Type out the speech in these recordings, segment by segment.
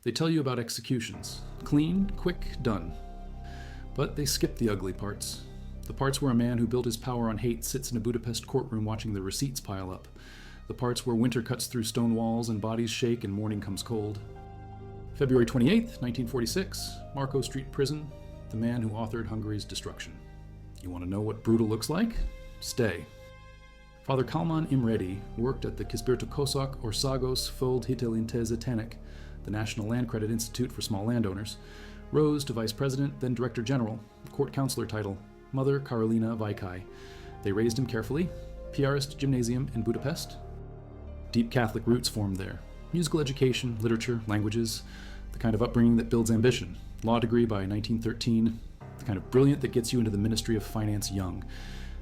They tell you about executions. Clean, quick, done. But they skip the ugly parts. The parts where a man who built his power on hate sits in a Budapest courtroom watching the receipts pile up. The parts where winter cuts through stone walls and bodies shake and morning comes cold. February 28th, 1946, Marco Street Prison, the man who authored Hungary's destruction. You want to know what brutal looks like? Stay. Father Kálmán Imrédy worked at the Kisbirtokosok Országos Földhitelintézetének, the National Land Credit Institute for Small Landowners, rose to vice president, then director general, court counselor title, Mother Karolina Vajkai. They raised him carefully. Piarist Gymnasium in Budapest. Deep Catholic roots formed there. Musical education, literature, languages, the kind of upbringing that builds ambition. Law degree by 1913, the kind of brilliant that gets you into the Ministry of Finance young.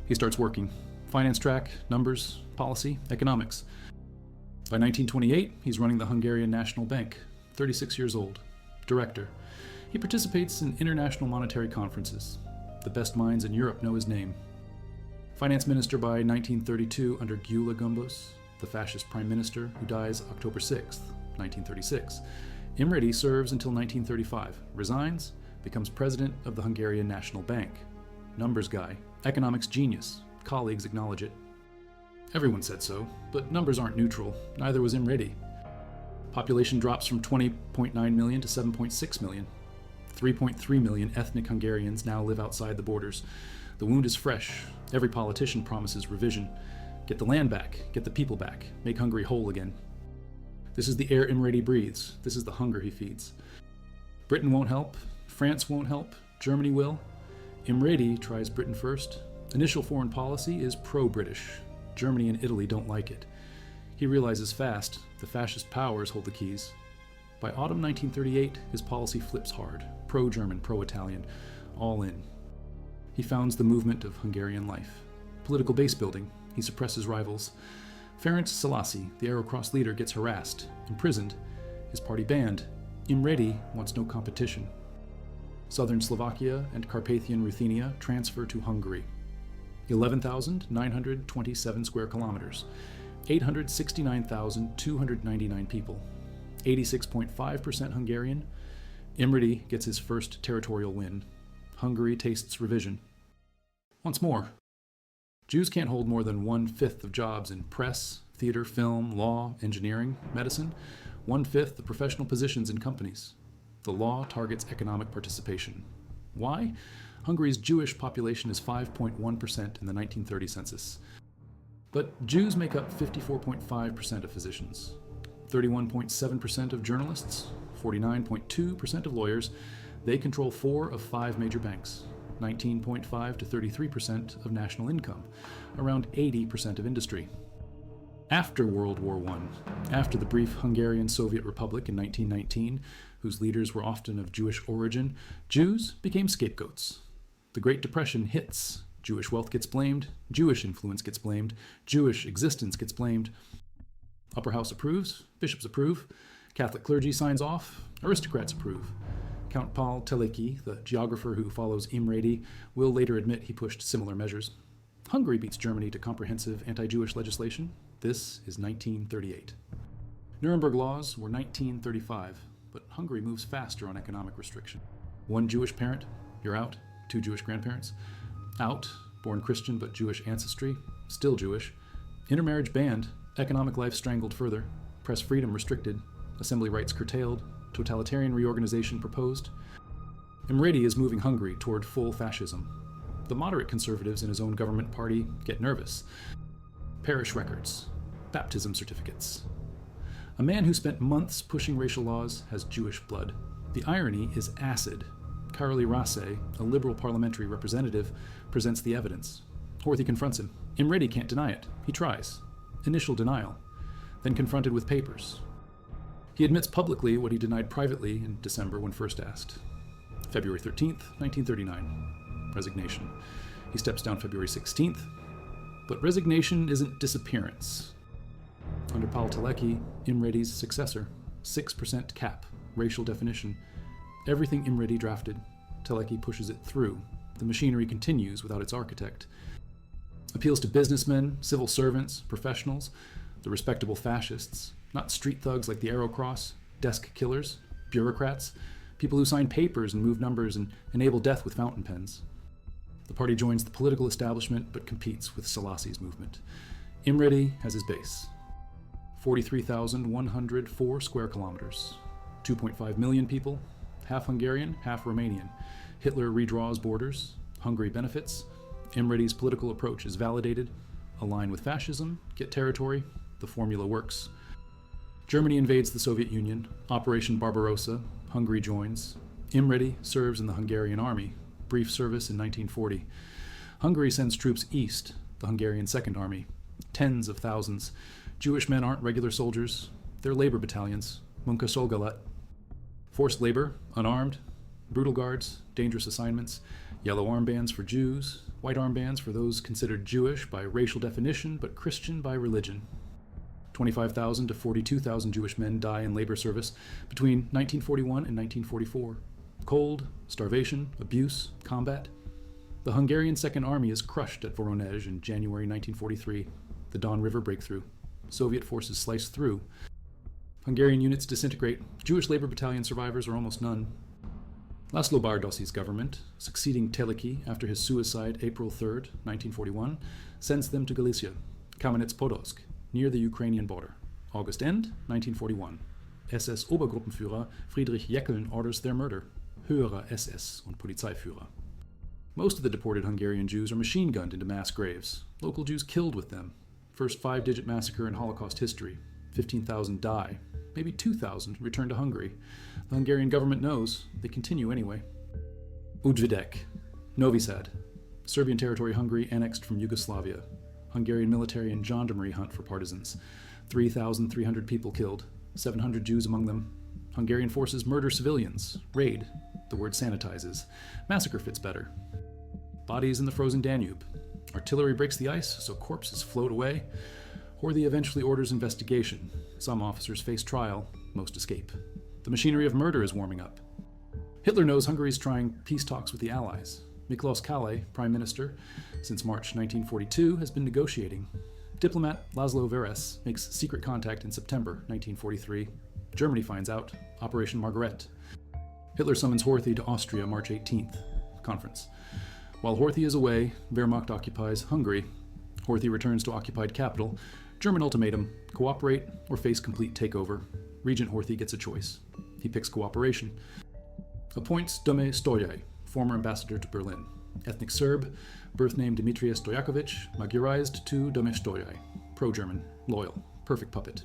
He starts working. Finance track, numbers, policy, economics. By 1928, he's running the Hungarian National Bank, 36 years old. Director. He participates in international monetary conferences. The best minds in Europe know his name. Finance minister by 1932 under Gyula Gumbos, the fascist prime minister who dies October 6th, 1936. Imrédy serves until 1935, resigns, becomes president of the Hungarian National Bank. Numbers guy, economics genius, colleagues acknowledge it. Everyone said so, but numbers aren't neutral, neither was Imrédy. Population drops from 20.9 million to 7.6 million. 3.3 million ethnic Hungarians now live outside the borders. The wound is fresh. Every politician promises revision. Get the land back, get the people back, make Hungary whole again. This is the air Imrédy breathes. This is the hunger he feeds. Britain won't help. France won't help. Germany will. Imrédy tries Britain first. Initial foreign policy is pro-British. Germany and Italy don't like it. He realizes fast the fascist powers hold the keys. By autumn 1938, his policy flips hard. Pro-German, pro-Italian, all in. He founds the movement of Hungarian life. Political base building. He suppresses rivals. Ferenc Selassie, the Arrow Cross leader, gets harassed, imprisoned, his party banned. Imrédy wants no competition. Southern Slovakia and Carpathian Ruthenia transfer to Hungary. 11,927 square kilometers, 869,299 people, 86.5% Hungarian. Imrédy gets his first territorial win. Hungary tastes revision. Once more, Jews can't hold more than 1/5 of jobs in press, theater, film, law, engineering, medicine, 1/5 of professional positions in companies. The law targets economic participation. Why? Hungary's Jewish population is 5.1% in the 1930 census. But Jews make up 54.5% of physicians, 31.7% of journalists, 49.2% of lawyers. They control 4 of 5 major banks, 19.5 to 33% of national income, around 80% of industry. After World War I, after the brief Hungarian Soviet Republic in 1919, whose leaders were often of Jewish origin, Jews became scapegoats. The Great Depression hits. Jewish wealth gets blamed, Jewish influence gets blamed, Jewish existence gets blamed. Upper House approves, bishops approve, Catholic clergy signs off, aristocrats approve. Count Paul Teleki, the geographer who follows Imrédy, will later admit he pushed similar measures. Hungary beats Germany to comprehensive anti-Jewish legislation. This is 1938. Nuremberg laws were 1935, but Hungary moves faster on economic restriction. 1 Jewish parent, you're out. 2 Jewish grandparents, out. Born Christian but Jewish ancestry, still Jewish. Intermarriage banned, economic life strangled further, press freedom restricted, assembly rights curtailed, totalitarian reorganization proposed. Imrédy is moving Hungary toward full fascism. The moderate conservatives in his own government party get nervous. Parish records, baptism certificates. A man who spent months pushing racial laws has Jewish blood. The irony is acid. Karoly Rase, a liberal parliamentary representative, presents the evidence. Horthy confronts him. Imrédy can't deny it. He tries. Initial denial. Then confronted with papers. He admits publicly what he denied privately in December when first asked. February 13th, 1939. Resignation. He steps down February 16th. But resignation isn't disappearance. Under Paul Teleki, Imrédy's successor, 6% cap, racial definition. Everything Imrédy drafted, Teleki pushes it through. The machinery continues without its architect. Appeals to businessmen, civil servants, professionals, the respectable fascists, not street thugs like the Arrow Cross, desk killers. bureaucrats, people who sign papers and move numbers and enable death with fountain pens. The party joins the political establishment but competes with Selassie's movement. Imrédy has his base, 43,104 square kilometers, 2.5 million people, half Hungarian, half Romanian. Hitler redraws borders, Hungary benefits. Imrédy's political approach is validated. Align with fascism, get territory, the formula works. Germany invades the Soviet Union, Operation Barbarossa, Hungary joins. Imrédy serves in the Hungarian army, brief service in 1940. Hungary sends troops east, the Hungarian Second Army, tens of thousands. Jewish men aren't regular soldiers, they're labor battalions, Munkaszolgálat. Forced labor, unarmed, brutal guards, dangerous assignments, yellow armbands for Jews, white armbands for those considered Jewish by racial definition but Christian by religion. 25,000 to 42,000 Jewish men die in labor service between 1941 and 1944. Cold, starvation, abuse, combat. The Hungarian Second Army is crushed at Voronezh in January 1943, the Don River breakthrough. Soviet forces slice through. Hungarian units disintegrate. Jewish labor battalion survivors are almost none. László Bardosi's government, succeeding Teleki after his suicide April 3, 1941, sends them to Galicia, Kamenets-Podolsk, near the Ukrainian border. August end, 1941. SS Obergruppenführer Friedrich Jeckeln orders their murder. Höherer SS und Polizeiführer. Most of the deported Hungarian Jews are machine gunned into mass graves. Local Jews killed with them. First 5-digit massacre in Holocaust history. 15,000 die. Maybe 2,000 return to Hungary. The Hungarian government knows. They continue anyway. Udvidek. Novi Sad. Serbian territory Hungary annexed from Yugoslavia. Hungarian military and gendarmerie hunt for partisans. 3,300 people killed. 700 Jews among them. Hungarian forces murder civilians. Raid. The word sanitizes. Massacre fits better. Bodies in the frozen Danube. Artillery breaks the ice, so corpses float away. Horthy eventually orders investigation. Some officers face trial, most escape. The machinery of murder is warming up. Hitler knows Hungary is trying peace talks with the Allies. Miklos Kálay, Prime Minister, since March 1942, has been negotiating. Diplomat Laszlo Veres makes secret contact in September 1943. Germany finds out. Operation Margaret. Hitler summons Horthy to Austria March 18th. Conference. While Horthy is away, Wehrmacht occupies Hungary. Horthy returns to occupied capital. German ultimatum: cooperate or face complete takeover. Regent Horthy gets a choice. He picks cooperation. Appoints Dome Stoyaj, former ambassador to Berlin. Ethnic Serb, birth name Dimitrios Stojakovic, Magyarized to Dome Stoyaj. Pro-German, loyal, perfect puppet.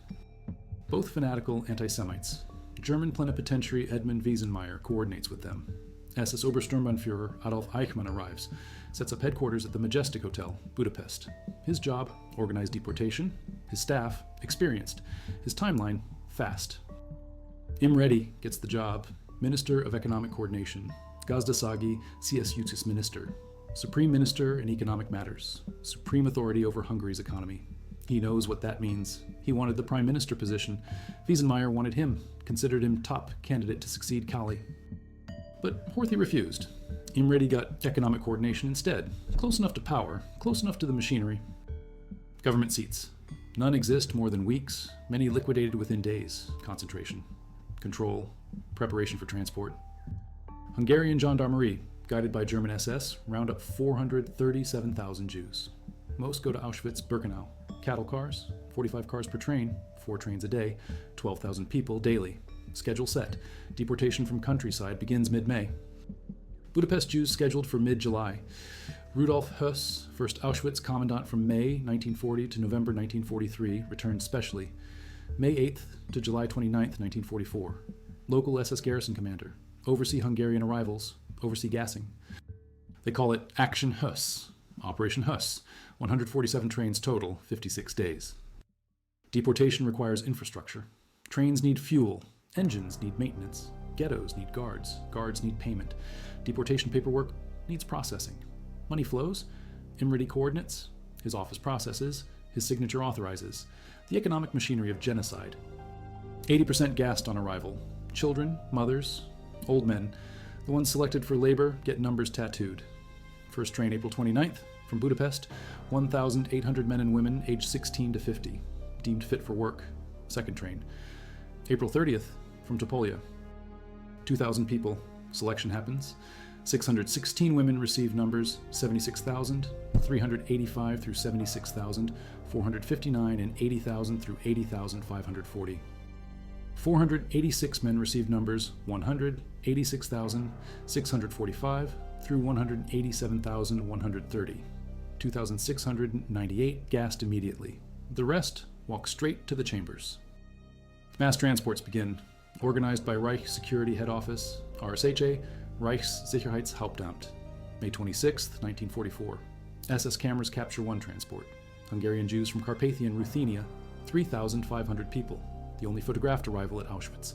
Both fanatical anti-Semites. German plenipotentiary Edmund Wiesenmeier coordinates with them. SS Obersturmbannführer Adolf Eichmann arrives, sets up headquarters at the Majestic Hotel, Budapest. His job, organize deportation. His staff, experienced. His timeline, fast. Imrédy gets the job, Minister of Economic Coordination. Gazdasági CSUCIS Minister. Supreme Minister in Economic Matters. Supreme authority over Hungary's economy. He knows what that means. He wanted the Prime Minister position. Wiesenmeier wanted him, considered him top candidate to succeed Kálay. But Horthy refused. Imrédy got economic coordination instead. Close enough to power, close enough to the machinery. Government seats. None exist more than weeks, many liquidated within days. Concentration. Control. Preparation for transport. Hungarian gendarmerie, guided by German SS, round up 437,000 Jews. Most go to Auschwitz-Birkenau. Cattle cars, 45 cars per train, 4 trains a day, 12,000 people daily. Schedule set. Deportation from countryside begins mid-May. Budapest Jews scheduled for mid-July. Rudolf Höss, first Auschwitz commandant from May 1940 to November 1943, returned specially. May 8th to July 29th, 1944. Local SS garrison commander. Oversee Hungarian arrivals. Oversee gassing. They call it Action Höss. Operation Höss. 147 trains total, 56 days. Deportation requires infrastructure. Trains need fuel. Engines need maintenance. Ghettos need guards. Guards need payment. Deportation paperwork needs processing. Money flows. Imrédy coordinates. His office processes. His signature authorizes. The economic machinery of genocide. 80% gassed on arrival. Children, mothers, old men. The ones selected for labor get numbers tattooed. First train April 29th from Budapest. 1,800 men and women aged 16 to 50. Deemed fit for work. Second train. April 30th from Topolia. 2,000 people. Selection happens. 616 women received numbers 76,000, 385 through 76,000, 459 and 80,000 through 80,540. 486 men received numbers 100, 86,000, 645 through 187,130. 2,698 gassed immediately. The rest walk straight to the chambers. Mass transports begin, organized by Reich Security Head Office, RSHA, Reichssicherheitshauptamt. May 26, 1944. SS cameras capture one transport. Hungarian Jews from Carpathia and Ruthenia, 3,500 people, the only photographed arrival at Auschwitz.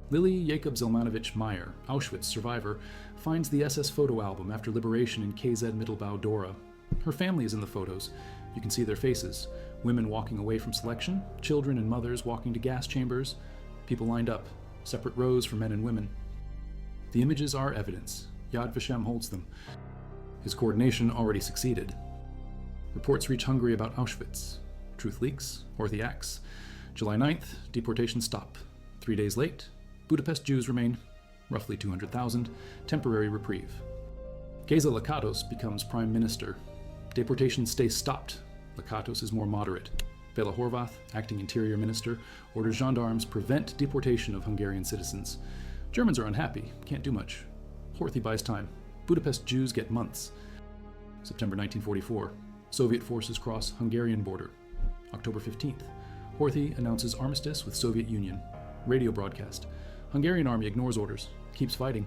Lily Jacob Zelmanovich Meyer, Auschwitz survivor, finds the SS photo album after liberation in KZ Mittelbau Dora. Her family is in the photos. You can see their faces. Women walking away from selection, children and mothers walking to gas chambers, people lined up, separate rows for men and women. The images are evidence. Yad Vashem holds them. His coordination already succeeded. Reports reach Hungary about Auschwitz. Truth leaks, Horthy acts. July 9th, deportations stop. 3 days late, Budapest Jews remain, roughly 200,000, temporary reprieve. Géza Lakatos becomes Prime Minister. Deportations stay stopped. Lakatos is more moderate. Béla Horváth, acting Interior Minister, orders gendarmes prevent deportation of Hungarian citizens. Germans are unhappy, can't do much. Horthy buys time. Budapest Jews get months. September 1944. Soviet forces cross Hungarian border. October 15th. Horthy announces armistice with Soviet Union. Radio broadcast. Hungarian army ignores orders, keeps fighting.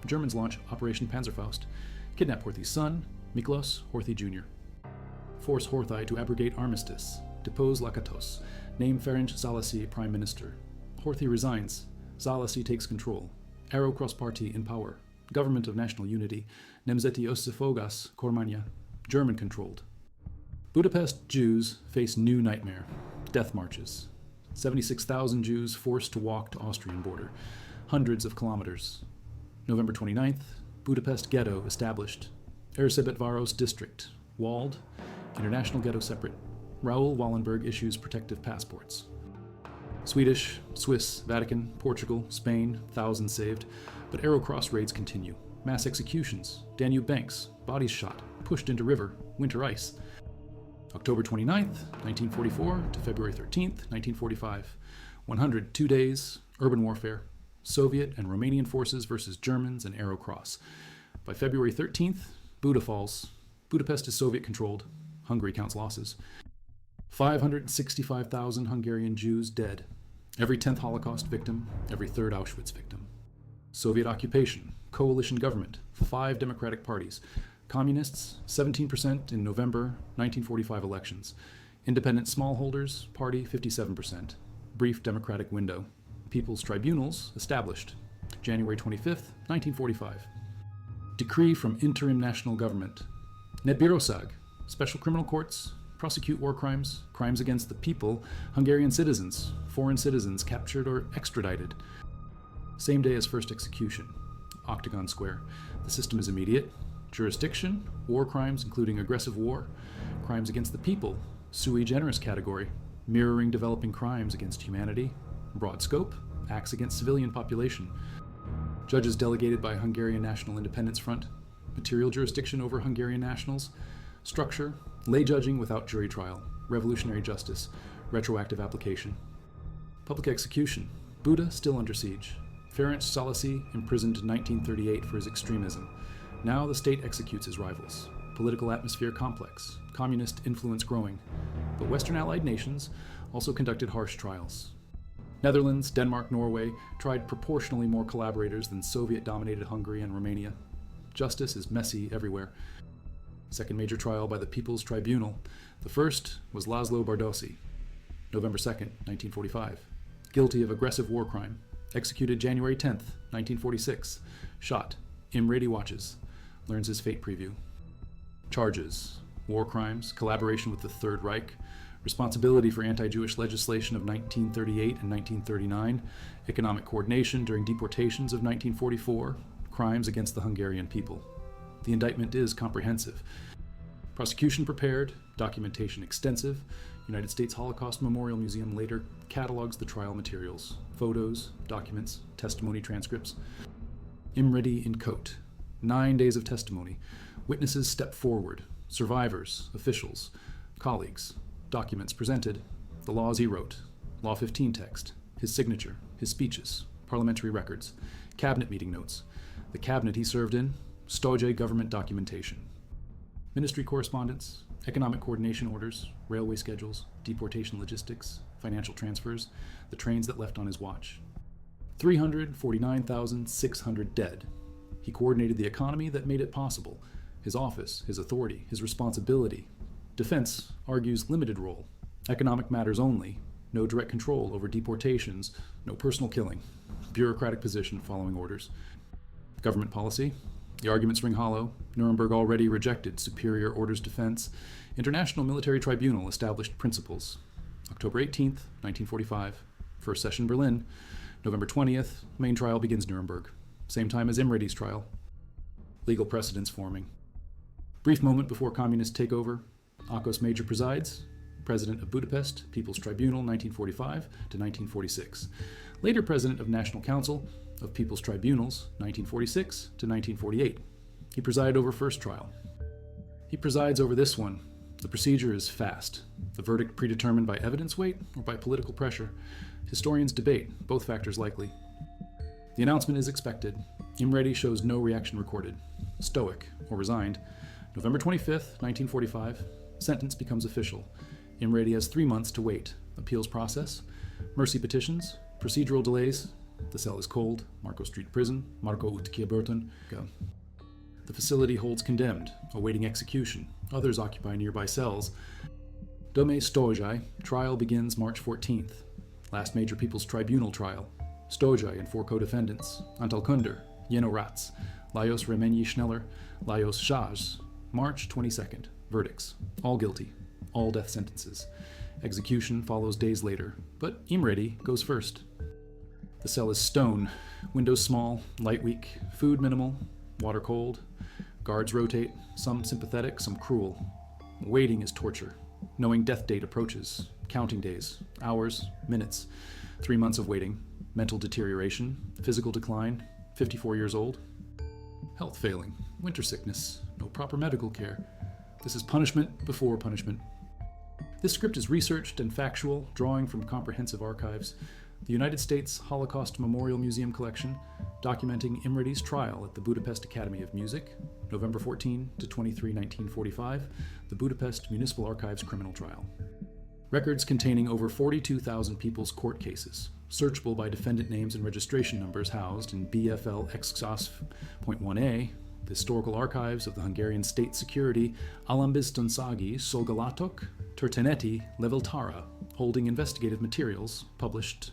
Germans launch Operation Panzerfaust. Kidnap Horthy's son, Miklos Horthy Jr. Force Horthy to abrogate armistice. Depose Lakatos. Name Ferenc Szálasi Prime Minister. Horthy resigns. Szálasi takes control. Arrow Cross Party in power. Government of National Unity. Nemzeti Összefogás Kormánya. German controlled. Budapest Jews face new nightmare. Death marches. 76,000 Jews forced to walk to Austrian border. Hundreds of kilometers. November 29th. Budapest Ghetto established. Erzsébetváros District. Walled. International Ghetto separate. Raoul Wallenberg issues protective passports. Swedish, Swiss, Vatican, Portugal, Spain, thousands saved, but Arrow Cross raids continue. Mass executions, Danube banks, bodies shot, pushed into river, winter ice. October 29th, 1944 to February 13th, 1945. 102 days, urban warfare, Soviet and Romanian forces versus Germans and Arrow Cross. By February 13th, Buda falls. Budapest is Soviet-controlled. Hungary counts losses. 565,000 Hungarian Jews dead. Every 10th Holocaust victim, every 3rd Auschwitz victim. Soviet occupation, coalition government, 5 democratic parties. Communists, 17% in November 1945 elections. Independent smallholders, party 57%. Brief democratic window. People's tribunals established. January 25th, 1945. Decree from interim national government. Nedbírság, special criminal courts, prosecute war crimes, crimes against the people, Hungarian citizens, foreign citizens captured or extradited. Same day as first execution. Octagon Square. The system is immediate. Jurisdiction, war crimes including aggressive war, crimes against the people, sui generis category, mirroring developing crimes against humanity, broad scope, acts against civilian population. Judges delegated by Hungarian National Independence Front, material jurisdiction over Hungarian nationals, structure, lay judging without jury trial, revolutionary justice, retroactive application. Public execution, Buda still under siege. Ferenc Szálasi imprisoned in 1938 for his extremism. Now the state executes his rivals. Political atmosphere complex, communist influence growing. But Western Allied nations also conducted harsh trials. Netherlands, Denmark, Norway tried proportionally more collaborators than Soviet-dominated Hungary and Romania. Justice is messy everywhere. Second major trial by the People's Tribunal. The first was Laszlo Bardossi, November 2nd, 1945. Guilty of aggressive war crime. Executed January 10th, 1946. Shot. Imrédy watches. Learns his fate preview. Charges. War crimes, collaboration with the Third Reich, responsibility for anti-Jewish legislation of 1938 and 1939, economic coordination during deportations of 1944, crimes against the Hungarian people. The indictment is comprehensive. Prosecution prepared, documentation extensive, United States Holocaust Memorial Museum later catalogs the trial materials, photos, documents, testimony transcripts. Imrédy in coat. 9 days of testimony. Witnesses step forward. Survivors, officials, colleagues. Documents presented. The laws he wrote. Law 15 text. His signature. His speeches. Parliamentary records. Cabinet meeting notes. The cabinet he served in. Stoje government documentation. Ministry correspondence. Economic coordination orders. Railway schedules. Deportation logistics. Financial transfers. The trains that left on his watch. 349,600 dead. He coordinated the economy that made it possible. His office, his authority, his responsibility. Defense argues limited role. Economic matters only. No direct control over deportations. No personal killing. Bureaucratic position following orders. Government policy. The arguments ring hollow. Nuremberg already rejected superior orders defense. International Military Tribunal established principles. October 18th, 1945. First session Berlin. November 20th, main trial begins Nuremberg. Same time as Imrédy's trial. Legal precedents forming. Brief moment before communist takeover. Ákos Major presides. President of Budapest, People's Tribunal, 1945 to 1946. Later President of National Council of People's Tribunals, 1946 to 1948. He presided over first trial. He presides over this one. The procedure is fast. The verdict predetermined by evidence weight or by political pressure. Historians debate, both factors likely. The announcement is expected. Imrédy shows no reaction recorded. Stoic, or resigned. November 25th, 1945. Sentence becomes official. Imrédy has 3 months to wait. Appeals process. Mercy petitions. Procedural delays. The cell is cold. Marco Street Prison. Marco Utkiaburton. The facility holds condemned, awaiting execution. Others occupy nearby cells. Dome Stoje. Trial begins March 14th. Last major People's Tribunal trial. Stoje and 4 co-defendants. Antal Kunder, Jeno Ratz, Lajos Reményi Schneller, Lajos Szás. March 22nd. Verdicts. All guilty. All death sentences. Execution follows days later, but Imrédy goes first. The cell is stone. Windows small, light weak, food minimal, water cold. Guards rotate, some sympathetic, some cruel. Waiting is torture. Knowing death date approaches. Counting days, hours, minutes. 3 months of waiting. Mental deterioration, physical decline, 54 years old. Health failing, winter sickness, no proper medical care. This is punishment before punishment. This script is researched and factual, drawing from comprehensive archives. The United States Holocaust Memorial Museum collection, documenting Imrédy's trial at the Budapest Academy of Music, November 14 to 23, 1945, the Budapest Municipal Archives criminal trial. Records containing over 42,000 people's court cases, searchable by defendant names and registration numbers housed in BFL Exos.1a, the historical archives of the Hungarian State Security Állambiztonsági Szolgálatok Történeti Levéltára, holding investigative materials published.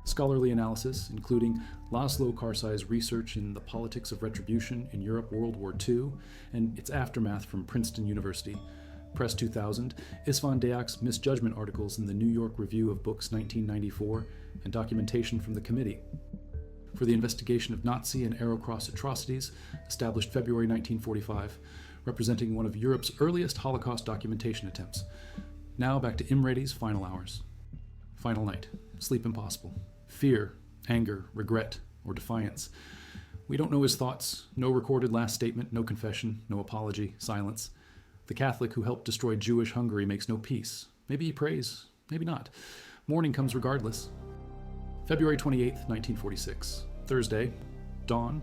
Scholarly analysis, including Laszlo Karsai's research in the politics of retribution in Europe World War II and its aftermath from Princeton University. Press 2000, István Deák's misjudgment articles in the New York Review of Books 1994, and documentation from the Committee for the Investigation of Nazi and Arrow-Cross Atrocities, established February 1945, representing one of Europe's earliest Holocaust documentation attempts. Now back to Imrédy's final hours. Final night. Sleep impossible. Fear, anger, regret, or defiance. We don't know his thoughts. No recorded last statement, no confession, no apology, silence. The Catholic who helped destroy Jewish Hungary makes no peace. Maybe he prays, maybe not. Morning comes regardless. February 28, 1946. Thursday. Dawn.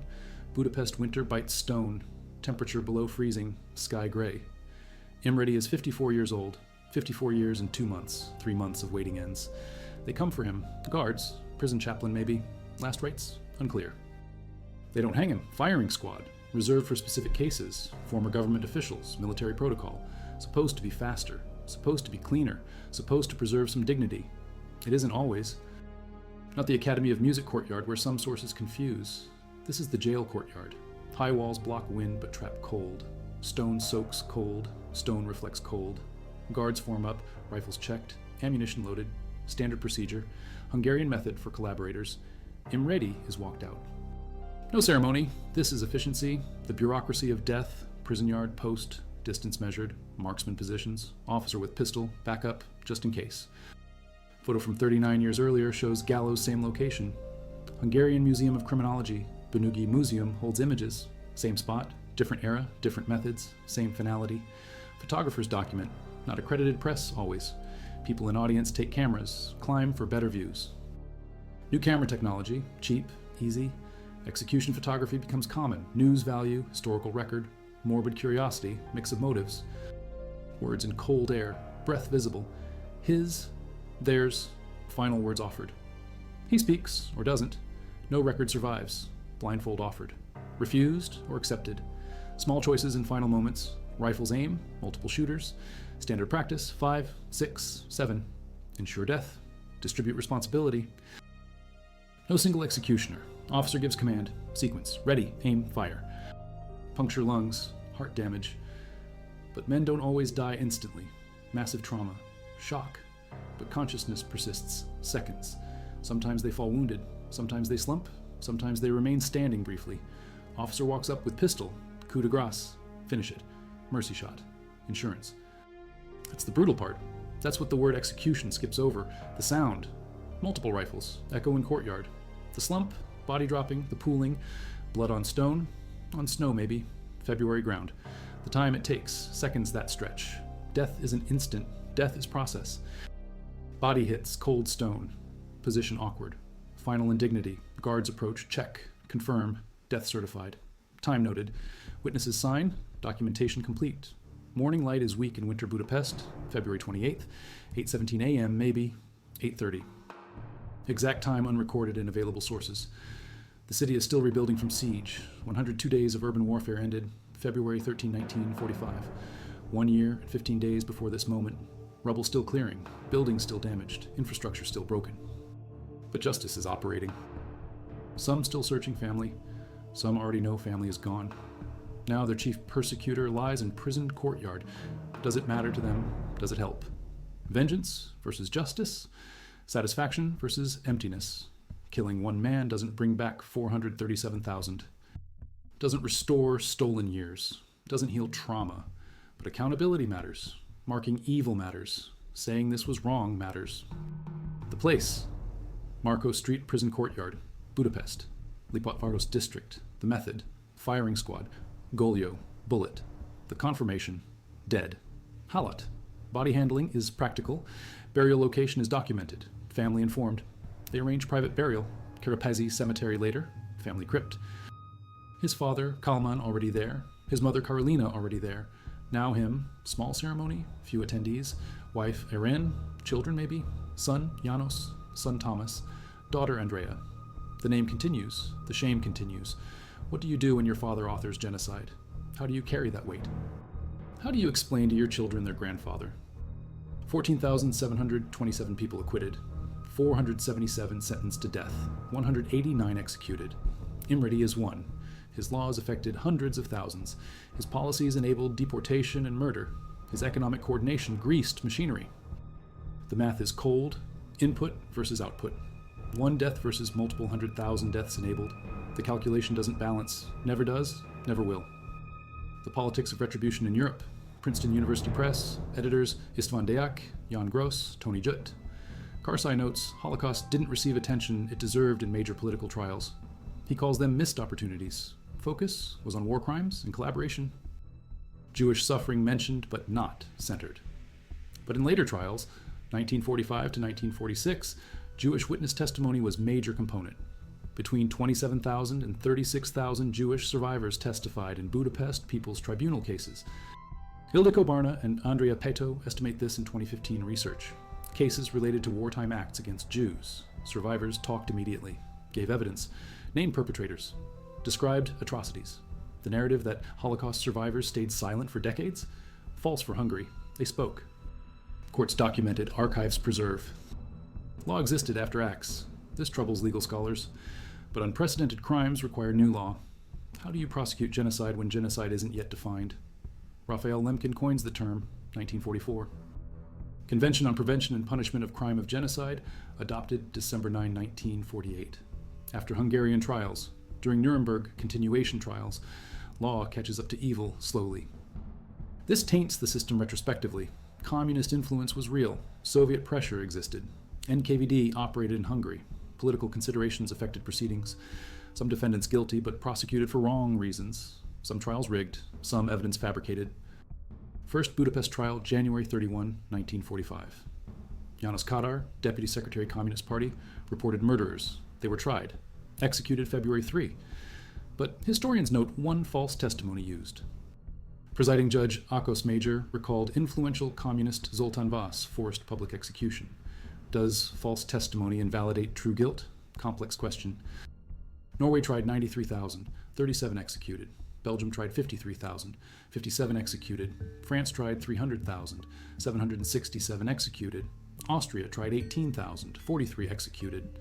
Budapest winter bites stone. Temperature below freezing. Sky gray. Imrédy is 54 years old. 54 years and 2 months. 3 months of waiting ends. They come for him. The guards. Prison chaplain maybe. Last rites? Unclear. They don't hang him. Firing squad. Reserved for specific cases. Former government officials. Military protocol. Supposed to be faster. Supposed to be cleaner. Supposed to preserve some dignity. It isn't always. Not the Academy of Music courtyard where some sources confuse. This is the jail courtyard. High walls block wind but trap cold. Stone soaks cold. Stone reflects cold. Guards form up. Rifles checked. Ammunition loaded. Standard procedure. Hungarian method for collaborators. Imrédy is walked out. No ceremony. This is efficiency. The bureaucracy of death. Prison yard, post. distance measured, marksman positions, officer with pistol, backup, just in case. Photo from 39 years earlier shows gallows same location. Hungarian Museum of Criminology, Banugi Museum holds images, same spot, different era, different methods, same finality. Photographers document, not accredited press always. People in audience take cameras, climb for better views. New camera technology, cheap, easy. Execution photography becomes common. News value, historical record, morbid curiosity, mix of motives. Words in cold air, breath visible. His, theirs, final words offered. He speaks, or doesn't. No record survives. Blindfold offered. Refused or accepted. Small choices in final moments. Rifles aim, multiple shooters. Standard practice, 5, 6, 7. Ensure death. Distribute responsibility. No single executioner. Officer gives command. Sequence. Ready, aim, fire. Puncture lungs. Heart damage. But men don't always die instantly. Massive trauma. Shock. But consciousness persists. Seconds. Sometimes they fall wounded. Sometimes they slump. Sometimes they remain standing briefly. Officer walks up with pistol. Coup de grace. Finish it. Mercy shot. Insurance. That's the brutal part. That's what the word execution skips over. The sound. Multiple rifles. Echo in courtyard. The slump. Body dropping. The pooling. Blood on stone. On snow maybe. February ground. The time it takes. Seconds that stretch. Death isn't instant. Death is process. Body hits. Cold stone. Position awkward. Final indignity. Guards approach. Check. Confirm. Death certified. Time noted. Witnesses sign. Documentation complete. Morning light is weak in winter Budapest. February 28th. 8:17 a.m. maybe. 8:30. Exact time unrecorded in available sources. The city is still rebuilding from siege. 102 days of urban warfare ended. February 13, 1945. 1 year and 15 days before this moment. Rubble still clearing. Buildings still damaged. Infrastructure still broken. But justice is operating. Some still searching family. Some already know family is gone. Now their chief persecutor lies in prison courtyard. Does it matter to them? Does it help? Vengeance versus justice? Satisfaction versus emptiness? Killing one man doesn't bring back 437,000. Doesn't restore stolen years. Doesn't heal trauma. But accountability matters. Marking evil matters. Saying this was wrong matters. The place. Marco Street Prison Courtyard. Budapest. Lipótváros District. The method. Firing squad. Golyo. Bullet. The confirmation. Dead. Halat. Body handling is practical. Burial location is documented. Family informed. They arrange private burial. Kerepesi Cemetery later. Family crypt. His father, Kalman, already there. His mother, Karolina, already there. Now him. Small ceremony. Few attendees. Wife, Irene. Children, maybe. Son, Janos. Son, Thomas. Daughter, Andrea. The name continues. The shame continues. What do you do when your father authors genocide? How do you carry that weight? How do you explain to your children their grandfather? 14,727 people acquitted. 477 sentenced to death. 189 executed. Imrédy is one. His laws affected hundreds of thousands. His policies enabled deportation and murder. His economic coordination greased machinery. The math is cold. Input versus output. One death versus multiple 100,000 deaths enabled. The calculation doesn't balance. Never does, never will. The politics of retribution in Europe. Princeton University Press. Editors Istvan Deák, Jan Gross, Tony Judt. Karsai notes, Holocaust didn't receive attention it deserved in major political trials. He calls them missed opportunities. Focus was on war crimes and collaboration. Jewish suffering mentioned but not centered. But in later trials, 1945 to 1946, Jewish witness testimony was major component. Between 27,000 and 36,000 Jewish survivors testified in Budapest People's Tribunal cases. Ildikó Barna and Andrea Peto estimate this in 2015 research. Cases related to wartime acts against Jews. Survivors talked immediately, gave evidence, named perpetrators, described atrocities. The narrative that Holocaust survivors stayed silent for decades? False for Hungary. They spoke. Courts documented, archives preserve. Law existed after acts. This troubles legal scholars. But unprecedented crimes require new law. How do you prosecute genocide when genocide isn't yet defined? Raphael Lemkin coins the term, 1944. Convention on Prevention and Punishment of Crime of Genocide, adopted December 9, 1948. After Hungarian trials, during Nuremberg continuation trials, law catches up to evil slowly. This taints the system retrospectively. Communist influence was real. Soviet pressure existed. NKVD operated in Hungary. Political considerations affected proceedings. Some defendants guilty but prosecuted for wrong reasons. Some trials rigged. Some evidence fabricated. First Budapest trial, January 31, 1945. János Kadar, Deputy Secretary Communist Party, reported murderers. They were tried. Executed February 3. But historians note one false testimony used. Presiding Judge Ákos Major recalled influential communist Zoltán Vas forced public execution. Does false testimony invalidate true guilt? Complex question. Norway tried 93,000, 37 executed. Belgium tried 53,000, 57 executed. France tried 300,000, 767 executed. Austria tried 18,000, 43 executed.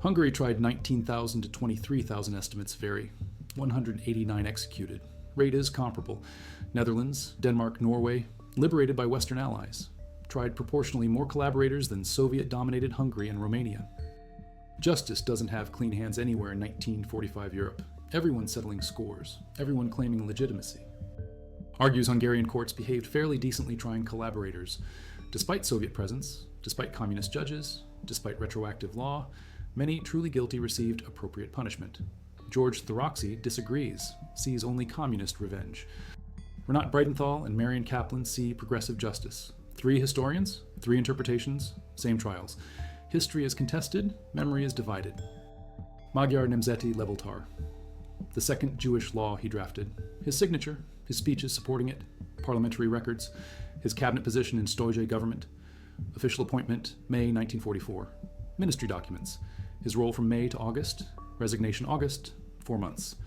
Hungary tried 19,000 to 23,000, estimates vary. 189 executed. Rate is comparable. Netherlands, Denmark, Norway, liberated by Western allies, tried proportionally more collaborators than Soviet-dominated Hungary and Romania. Justice doesn't have clean hands anywhere in 1945 Europe. Everyone settling scores, everyone claiming legitimacy. Argues Hungarian courts behaved fairly decently trying collaborators. Despite Soviet presence, despite communist judges, despite retroactive law, many truly guilty received appropriate punishment. George Thoroxy disagrees, sees only communist revenge. Renat Breitenthal and Marion Kaplan see progressive justice. 3 historians, 3 interpretations, same trials. History is contested, memory is divided. Magyar Nemzeti Levéltár. The second Jewish law he drafted. His signature, his speeches supporting it, parliamentary records, his cabinet position in Stoje government, official appointment, May 1944. Ministry documents, his role from May to August, resignation August, 4 months.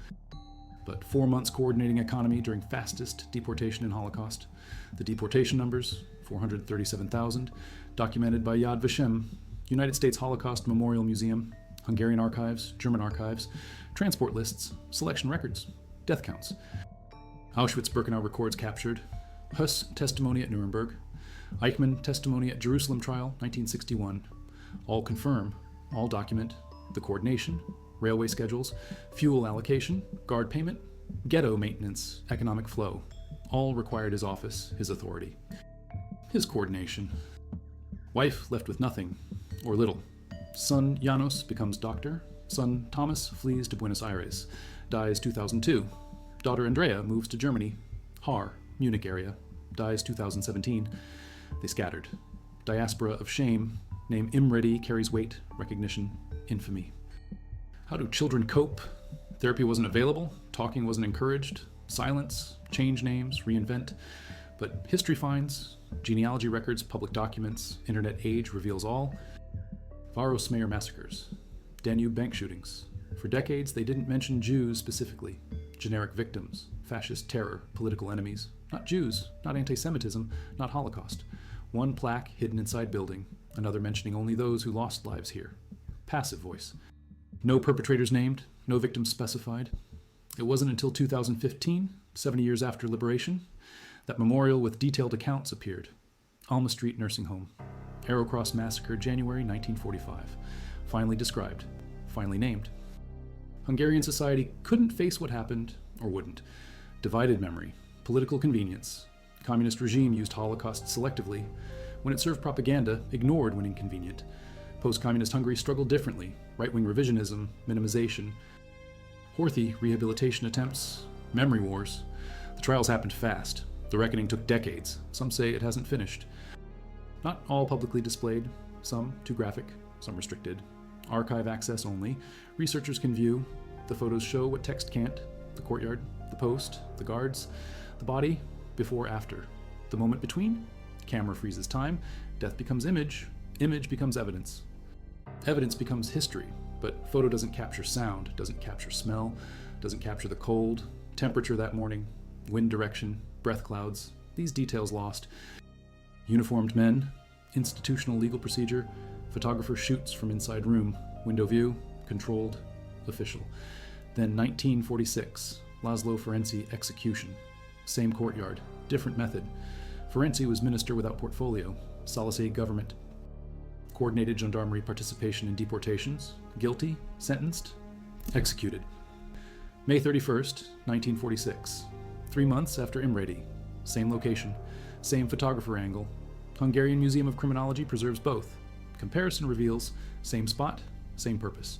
But 4 months coordinating economy during Fascist deportation and Holocaust. The deportation numbers, 437,000, documented by Yad Vashem, United States Holocaust Memorial Museum, Hungarian archives, German archives, transport lists, selection records, death counts. Auschwitz-Birkenau records captured, Huss testimony at Nuremberg, Eichmann testimony at Jerusalem trial, 1961. All confirm, all document, the coordination, railway schedules, fuel allocation, guard payment, ghetto maintenance, economic flow. All required his office, his authority. His coordination. Wife left with nothing, or little. Son Janos becomes doctor. Son Thomas flees to Buenos Aires, dies 2002. Daughter Andrea moves to Germany, Haar, Munich area, dies 2017. They scattered. Diaspora of shame. Name Imrédy carries weight, recognition, infamy. How do children cope? Therapy wasn't available, talking wasn't encouraged, silence, change names, reinvent. But history finds, genealogy records, public documents, internet age reveals all. Városmér massacres, Danube bank shootings. For decades, they didn't mention Jews specifically. Generic victims, fascist terror, political enemies. Not Jews, not anti-Semitism, not Holocaust. One plaque hidden inside building, another mentioning only those who lost lives here. Passive voice. No perpetrators named, no victims specified. It wasn't until 2015, 70 years after liberation, that memorial with detailed accounts appeared. Alma Street Nursing Home. Arrowcross Massacre, January 1945. Finally described, finally named. Hungarian society couldn't face what happened, or wouldn't. Divided memory, political convenience. Communist regime used Holocaust selectively. When it served propaganda, ignored when inconvenient. Post-communist Hungary struggled differently. Right-wing revisionism, minimization. Horthy rehabilitation attempts, memory wars. The trials happened fast. The reckoning took decades. Some say it hasn't finished. Not all publicly displayed. Some too graphic, some restricted. Archive access only. Researchers can view. The photos show what text can't. The courtyard, the post, the guards, the body, before, after. The moment between, camera freezes time, death becomes image, image becomes evidence. Evidence becomes history, but photo doesn't capture sound, doesn't capture smell, doesn't capture the cold, temperature that morning, wind direction, breath clouds, these details lost. Uniformed men, institutional legal procedure, photographer shoots from inside room, window view, controlled, official. Then 1946, Laszlo Ferenczy execution. Same courtyard, different method. Ferenczy was minister without portfolio, Szalasi government. Coordinated gendarmerie participation in deportations, guilty, sentenced, executed. May 31st, 1946, 3 months after Imrédy. same location, same photographer angle. Hungarian Museum of Criminology preserves both. Comparison reveals same spot, same purpose.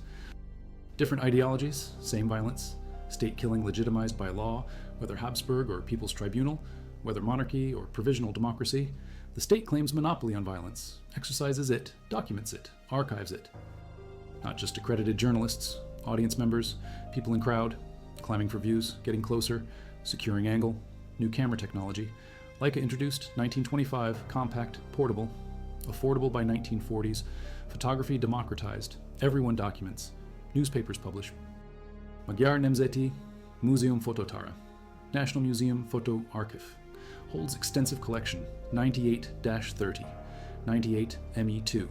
Different ideologies, same violence. State killing legitimized by law, whether Habsburg or People's Tribunal, whether monarchy or provisional democracy. The state claims monopoly on violence, exercises it, documents it, archives it. Not just accredited journalists, audience members, people in crowd, climbing for views, getting closer, securing angle, new camera technology. Leica introduced 1925, compact, portable, affordable by 1940s, photography democratized, everyone documents, newspapers publish. Magyar Nemzeti Múzeum Fotótára, National Museum Photo Archive, holds extensive collection, 98-30, 98 ME2,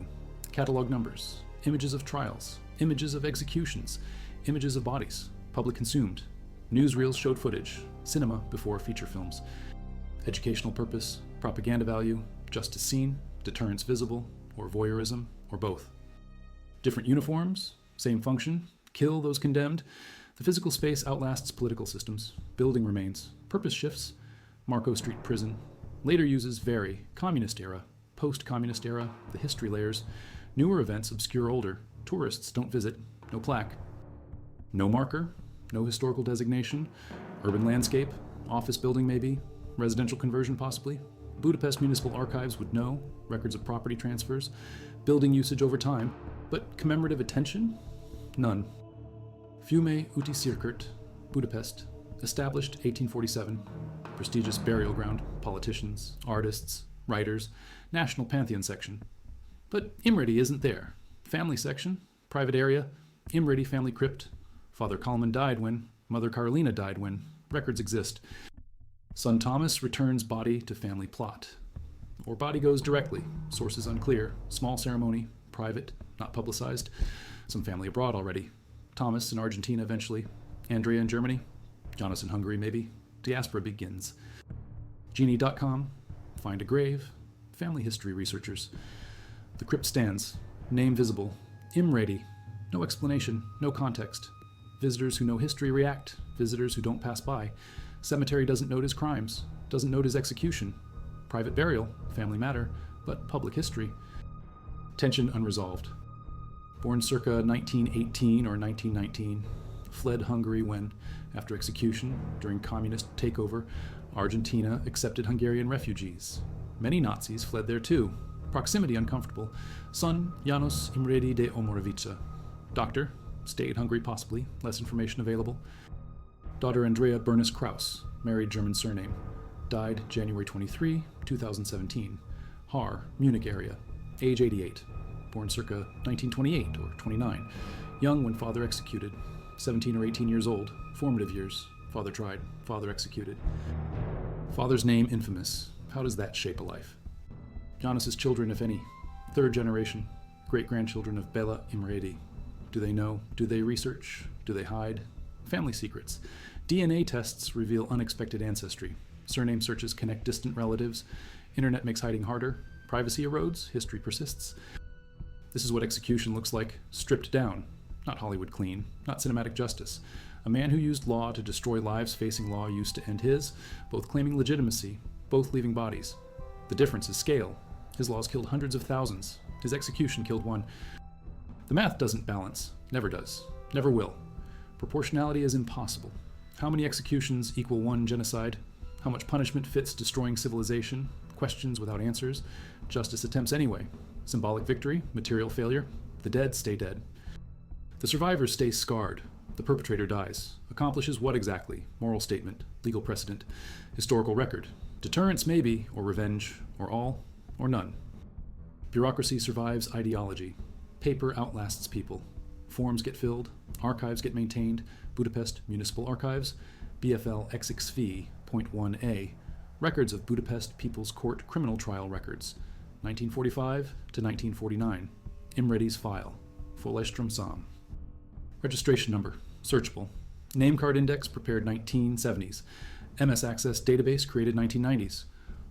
catalog numbers, images of trials, images of executions, images of bodies, public consumed. Newsreels showed footage, cinema before feature films. Educational purpose, propaganda value, justice seen, deterrence visible, or voyeurism, or both. Different uniforms, same function, kill those condemned. The physical space outlasts political systems. Building remains. Purpose shifts. Marco Street Prison. Later uses vary. Communist era, post-communist era, the history layers. Newer events obscure older. Tourists don't visit. No plaque. No marker. No historical designation. Urban landscape. Office building maybe. Residential conversion possibly. Budapest Municipal Archives would know. Records of property transfers. Building usage over time. But commemorative attention? None. Fiume Uti Cirkert, Budapest. Established 1847. Prestigious burial ground. Politicians, artists, writers. National Pantheon section. But Imrédy isn't there. Family section. Private area. Imrédy family crypt. Father Kalman died when. Mother Karolina died when. Records exist. Son Thomas returns body to family plot. Or body goes directly. Sources unclear. Small ceremony. Private. Not publicized. Some family abroad already. Thomas in Argentina eventually. Andrea in Germany. Jonas in Hungary maybe. Diaspora begins. Genie.com. Find a grave. Family history researchers. The crypt stands. Name visible. Imrédy. No explanation. No context. Visitors who know history react. Visitors who don't pass by. Cemetery doesn't note his crimes. Doesn't note his execution. Private burial. Family matter. But public history. Tension unresolved. Born circa 1918 or 1919, fled Hungary when, after execution, during communist takeover, Argentina accepted Hungarian refugees. Many Nazis fled there too. Proximity uncomfortable. Son János Imrédy de Omoravica. Doctor, stayed Hungary possibly, less information available. Daughter Andrea Bernice Kraus, married German surname. Died January 23, 2017. Haar, Munich area. Age 88. Born circa 1928 or 29. Young when father executed. 17 or 18 years old. Formative years. Father tried. Father executed. Father's name infamous. How does that shape a life? Jonas's children, if any. Third generation. Great-grandchildren of Béla Imrédy. Do they know? Do they research? Do they hide? Family secrets. DNA tests reveal unexpected ancestry. Surname searches connect distant relatives. Internet makes hiding harder. Privacy erodes. History persists. This is what execution looks like, stripped down. Not Hollywood clean, not cinematic justice. A man who used law to destroy lives facing law used to end his, both claiming legitimacy, both leaving bodies. The difference is scale. His laws killed hundreds of thousands. His execution killed one. The math doesn't balance. Never does. Never will. Proportionality is impossible. How many executions equal one genocide? How much punishment fits destroying civilization? Questions without answers. Justice attempts anyway. Symbolic victory, material failure. The dead stay dead. The survivors stay scarred. The perpetrator dies. Accomplishes what exactly? Moral statement, legal precedent, historical record. Deterrence maybe, or revenge, or all, or none. Bureaucracy survives ideology. Paper outlasts people. Forms get filled. Archives get maintained. Budapest Municipal Archives. BFL XXV.1a. Records of Budapest People's Court criminal trial records. 1945 to 1949. Imrédy's file. Folestrom Sam. Registration number. Searchable. Name card index prepared 1970s. MS Access database created 1990s.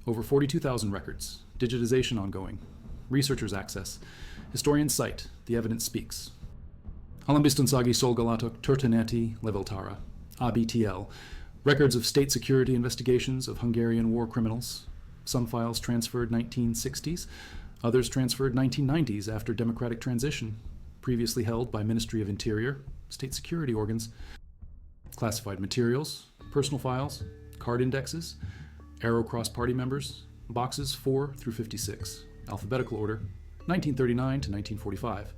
Over 42,000 records. Digitization ongoing. Researchers access. Historian site. The evidence speaks. Alambistansagi Solgalatok Turtaneti Leveltara. ABTL. Records of state security investigations of Hungarian war criminals. Some files transferred 1960s, others transferred 1990s after democratic transition, previously held by Ministry of Interior, state security organs. Classified materials, personal files, card indexes, arrow cross party members, boxes 4 through 56, alphabetical order, 1939 to 1945,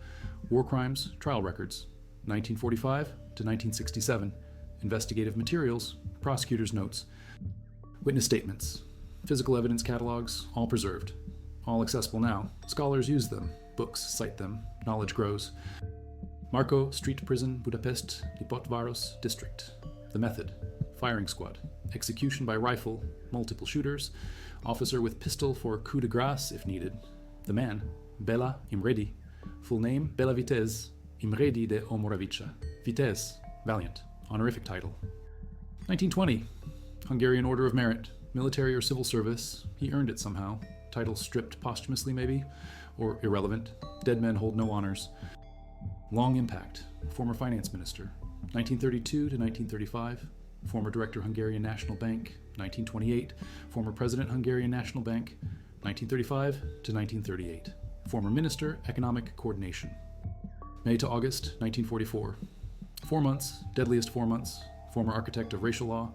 war crimes, trial records, 1945 to 1967, investigative materials, prosecutor's notes, witness statements, physical evidence catalogs, all preserved, all accessible now. Scholars use them, books cite them, knowledge grows. Marco Street Prison, Budapest, Lipotváros District. The method, firing squad, execution by rifle, multiple shooters, officer with pistol for coup de grace if needed. The man, Béla Imrédy, full name Béla Vitez Imrédy de Omoravica. Vitez, valiant, honorific title. 1920, Hungarian Order of Merit, military or civil service, he earned it somehow. Title stripped posthumously maybe, or irrelevant. Dead men hold no honors. Long impact, former finance minister, 1932 to 1935, former director Hungarian National Bank, 1928, former president Hungarian National Bank, 1935 to 1938, former minister, economic coordination. May to August 1944, 4 months, deadliest 4 months, former architect of racial law,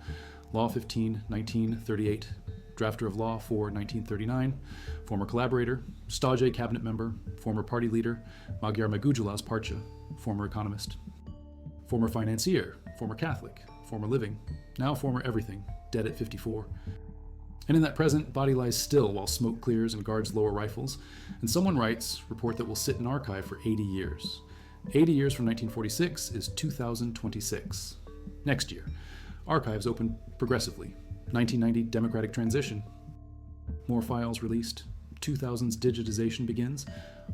Law 15, 1938, drafter of Law 4, 1939, former collaborator, Stage cabinet member, former party leader, Magyar Megújulás Pártja, former economist, former financier, former Catholic, former living, now former everything, dead at 54. And in that present, body lies still while smoke clears and guards lower rifles, and someone writes, report that will sit in archive for 80 years. 80 years from 1946 is 2026. Next year, archives open progressively. 1990 democratic transition. More files released. 2000s digitization begins.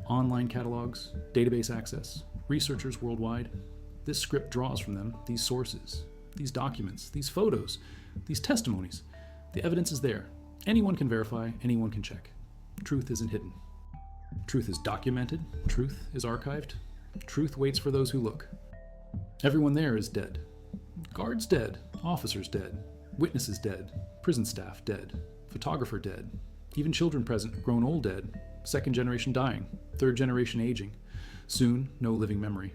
Online catalogs, database access, researchers worldwide. This script draws from them, these sources, these documents, these photos, these testimonies. The evidence is there. Anyone can verify, anyone can check. Truth isn't hidden. Truth is documented. Truth is archived. Truth waits for those who look. Everyone there is dead. Guards dead. Officers dead. Witnesses dead. Prison staff dead. Photographer dead. Even children present, grown old dead. Second generation dying. Third generation aging. Soon, no living memory.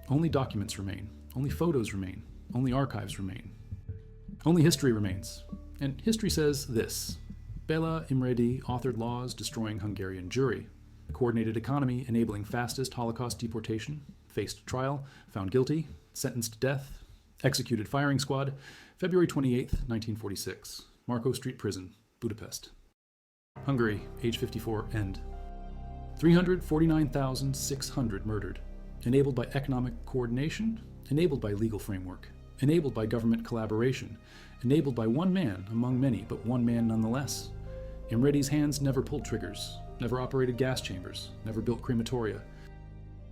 Only documents remain. Only photos remain. Only archives remain. Only history remains. And history says this. Béla Imrédy authored laws destroying Hungarian Jewry, coordinated economy enabling Fascist Holocaust deportation, faced trial, found guilty, sentenced to death, executed firing squad, February 28, 1946, Marco Street Prison, Budapest. Hungary, age 54, end. 349,600 murdered, enabled by economic coordination, enabled by legal framework, enabled by government collaboration, enabled by one man among many, but one man nonetheless. Imrédy's hands never pulled triggers, never operated gas chambers, never built crematoria.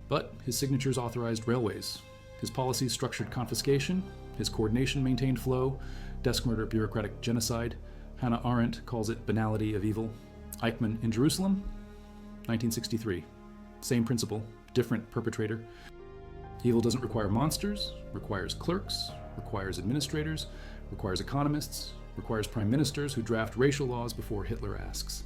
But his signatures authorized railways. His policies structured confiscation. His coordination maintained flow. Desk murder, bureaucratic genocide. Hannah Arendt calls it banality of evil. Eichmann in Jerusalem, 1963. Same principle, different perpetrator. Evil doesn't require monsters, requires clerks, requires administrators, requires economists, requires prime ministers who draft racial laws before Hitler asks.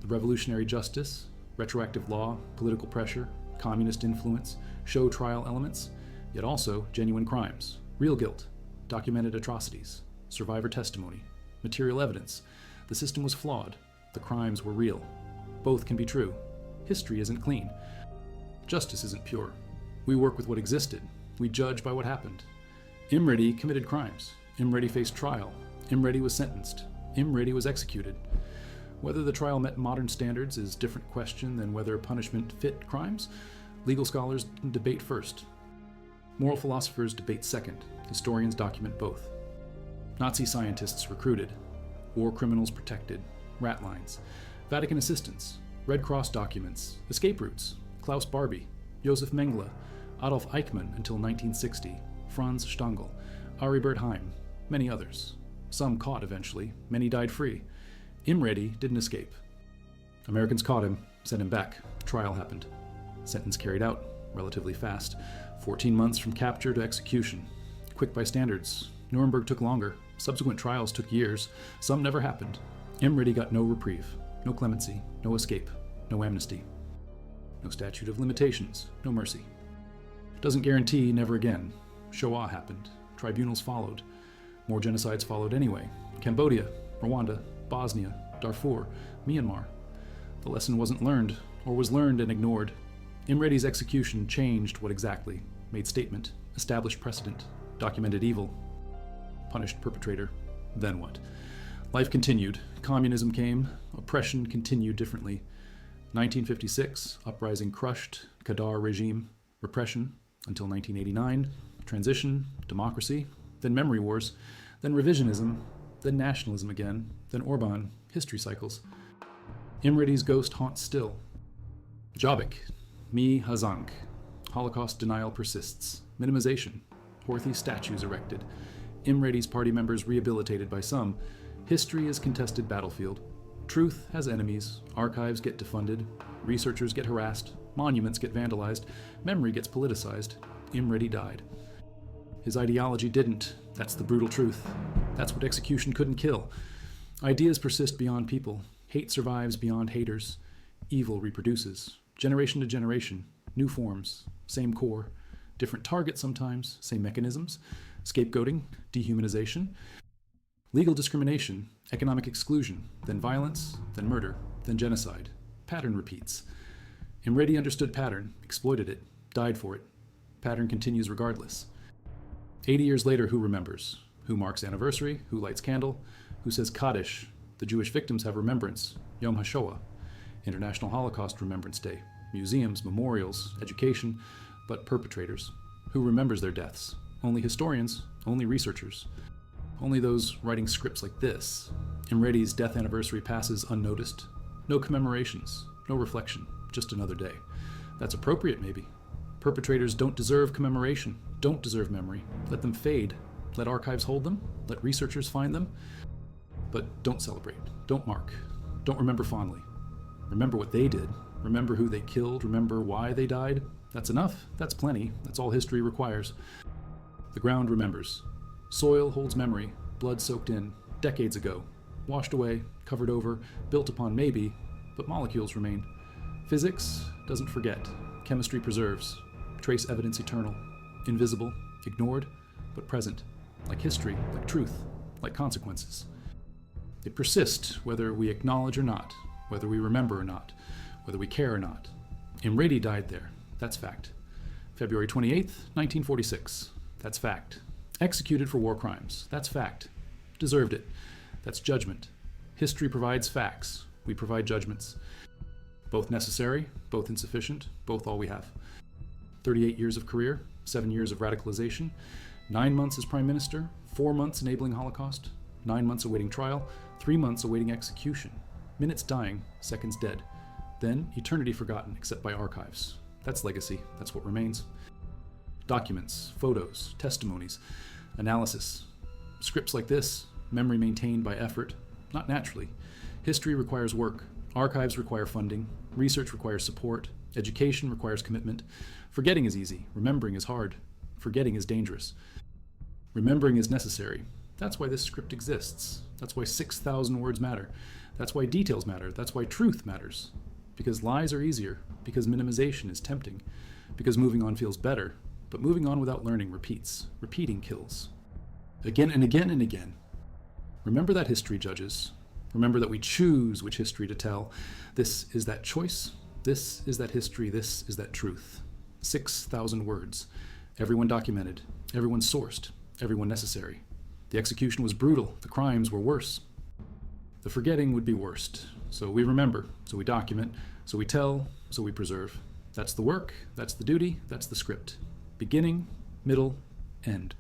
The revolutionary justice, retroactive law, political pressure, communist influence, show trial elements, yet also genuine crimes, real guilt, documented atrocities, survivor testimony, material evidence. The system was flawed. The crimes were real. Both can be true. History isn't clean. Justice isn't pure. We work with what existed. We judge by what happened. Imrédy committed crimes. Imrédy faced trial. Imrédy was sentenced. Imrédy was executed. Whether the trial met modern standards is a different question than whether punishment fit crimes. Legal scholars debate first. Moral philosophers debate second. Historians document both. Nazi scientists recruited. War criminals protected. Rat lines. Vatican assistants. Red Cross documents. Escape routes. Klaus Barbie. Josef Mengele. Adolf Eichmann until 1960. Franz Stangl. Aribert Heim. Many others. Some caught eventually. Many died free. Imrédy didn't escape. Americans caught him, sent him back. Trial happened. Sentence carried out, relatively fast. 14 months from capture to execution. Quick by standards. Nuremberg took longer. Subsequent trials took years. Some never happened. Imrédy got no reprieve, no clemency, no escape, no amnesty. No statute of limitations, no mercy. Doesn't guarantee never again. Shoah happened. Tribunals followed. More genocides followed anyway. Cambodia, Rwanda, Bosnia, Darfur, Myanmar. The lesson wasn't learned, or was learned and ignored. Imrédy's execution changed what exactly? Made statement, established precedent, documented evil, punished perpetrator. Then what? Life continued. Communism came. Oppression continued differently. 1956, uprising crushed. Kadar regime. Repression until 1989. Transition, democracy, then memory wars, then revisionism, then nationalism again, then Orban, history cycles. Imrédy's ghost haunts still. Jobbik, mi hazank. Holocaust denial persists. Minimization. Horthy statues erected. Imrédy's party members rehabilitated by some. History is contested battlefield. Truth has enemies. Archives get defunded. Researchers get harassed. Monuments get vandalized. Memory gets politicized. Imrédy died. His ideology didn't. That's the brutal truth. That's what execution couldn't kill. Ideas persist beyond people. Hate survives beyond haters. Evil reproduces. Generation to generation. New forms. Same core. Different targets sometimes. Same mechanisms. Scapegoating. Dehumanization. Legal discrimination. Economic exclusion. Then violence. Then murder. Then genocide. Pattern repeats. Imrédy understood pattern. Exploited it. Died for it. Pattern continues regardless. 80 years later, who remembers? Who marks anniversary? Who lights candle? Who says Kaddish? The Jewish victims have remembrance. Yom HaShoah. International Holocaust Remembrance Day. Museums, memorials, education, but perpetrators. Who remembers their deaths? Only historians, only researchers. Only those writing scripts like this. Imrédy's death anniversary passes unnoticed. No commemorations, no reflection, just another day. That's appropriate, maybe. Perpetrators don't deserve commemoration, don't deserve memory. Let them fade. Let archives hold them. Let researchers find them. But don't celebrate. Don't mark. Don't remember fondly. Remember what they did. Remember who they killed. Remember why they died. That's enough. That's plenty. That's all history requires. The ground remembers. Soil holds memory. Blood soaked in. Decades ago. Washed away. Covered over. Built upon maybe. But molecules remain. Physics doesn't forget. Chemistry preserves. Trace evidence eternal. Invisible. Ignored. But present. Like history. Like truth. Like consequences. They persist whether we acknowledge or not. Whether we remember or not. Whether we care or not. Imrédy died there. That's fact. February 28th, 1946. That's fact. Executed for war crimes. That's fact. Deserved it. That's judgment. History provides facts. We provide judgments. Both necessary, both insufficient, both all we have. 38 years of career, 7 years of radicalization, 9 months as Prime Minister, 4 months enabling Holocaust, 9 months awaiting trial, 3 months awaiting execution. Minutes dying, seconds dead. Then eternity forgotten except by archives. That's legacy. That's what remains. Documents, photos, testimonies, analysis. Scripts like this, memory maintained by effort, not naturally. History requires work. Archives require funding. Research requires support. Education requires commitment. Forgetting is easy. Remembering is hard. Forgetting is dangerous. Remembering is necessary. That's why this script exists. That's why 6,000 words matter. That's why details matter. That's why truth matters. Because lies are easier. Because minimization is tempting. Because moving on feels better. But moving on without learning repeats. Repeating kills. Again and again and again. Remember that, history judges. Remember that we choose which history to tell. This is that choice. This is that history. This is that truth. 6,000 words. Everyone documented. Everyone sourced. Everyone necessary. The execution was brutal. The crimes were worse. The forgetting would be worst. So we remember. So we document. So we tell. So we preserve. That's the work. That's the duty. That's the script. Beginning, middle, end.